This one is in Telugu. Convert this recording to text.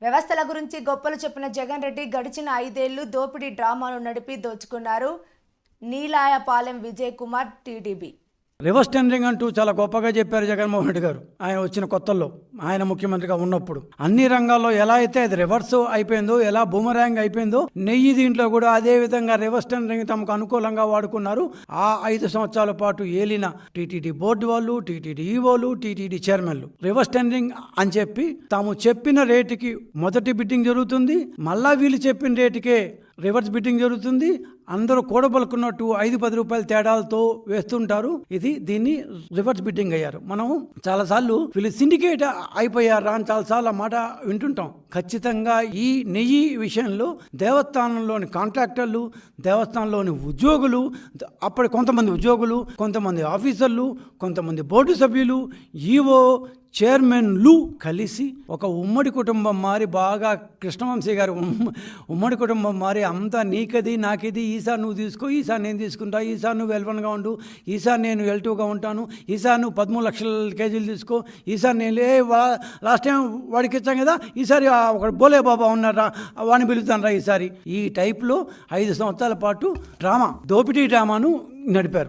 వ్యవస్థల గురించి గొప్పలు చెప్పిన జగన్ రెడ్డి గడిచిన 5 ఏళ్లు దోపిడీ డ్రామాను నడిపి దోచుకున్నారు. నీలాయపాలెం విజయ్ కుమార్ టీడీబీ రివర్స్ టెండరింగ్ అంటూ చాలా గొప్పగా చెప్పారు జగన్మోహన్ రెడ్డి గారు. ఆయన వచ్చిన కొత్తల్లో ఆయన ముఖ్యమంత్రిగా ఉన్నప్పుడు అన్ని రంగాల్లో ఎలా అయితే అది రివర్స్ అయిపోయిందో, ఎలా బూమరాంగ్ అయిపోయిందో, నెయ్యి దీంట్లో కూడా అదే విధంగా రివర్స్ టెండరింగ్ తమకు అనుకూలంగా వాడుకున్నారు. ఆ 5 సంవత్సరాల పాటు ఏలిన టీటీడీ బోర్డు వాళ్ళు, టీటీడీ ఈవోలు, టీటీడీ చైర్మన్లు రివర్స్ టెండరింగ్ అని చెప్పి తాము చెప్పిన రేటుకి మొదటి బిడ్డింగ్ జరుగుతుంది, మళ్ళా వీళ్ళు చెప్పిన రేటుకే రివర్స్ బిడ్డింగ్ జరుగుతుంది. అందరూ కూడబలుకున్నట్టు 5-10 రూపాయల తేడాలతో వేస్తుంటారు. దీన్ని రివర్స్ బిడ్డింగ్ అయ్యారు. మనం చాలాసార్లు వీళ్ళు సిండికేట్ అయిపోయారా అని చాలాసార్లు ఆ మాట వింటుంటాం. ఖచ్చితంగా ఈ నెయ్యి విషయంలో దేవస్థానంలోని కాంట్రాక్టర్లు, దేవస్థానంలోని ఉద్యోగులు, అప్పటి కొంతమంది ఉద్యోగులు, కొంతమంది ఆఫీసర్లు, కొంతమంది బోర్డు సభ్యులు, ఈవో చైర్మన్లు కలిసి ఒక ఉమ్మడి కుటుంబం మారి, బాగా కృష్ణవంశీ గారు ఉమ్మడి కుటుంబం మారి, అంతా నీకది నాకిది, ఈసారి నువ్వు తీసుకో, ఈసారి నేను తీసుకుంటా, ఈసారి నువ్వు L1గా ఉండు, ఈసారి నేను L2గా ఉంటాను, ఈసారి నువ్వు 13 లక్షల కేజీలు తీసుకో, ఈసారి నేను లాస్ట్ టైం వాడికి ఇచ్చాం కదా, ఈసారి ఒక బోలే బాబా ఉన్నారా వాడిని పిలుతాను రా ఈసారి. ఈ టైప్లో 5 సంవత్సరాల పాటు దోపిడీ డ్రామాను నడిపారు.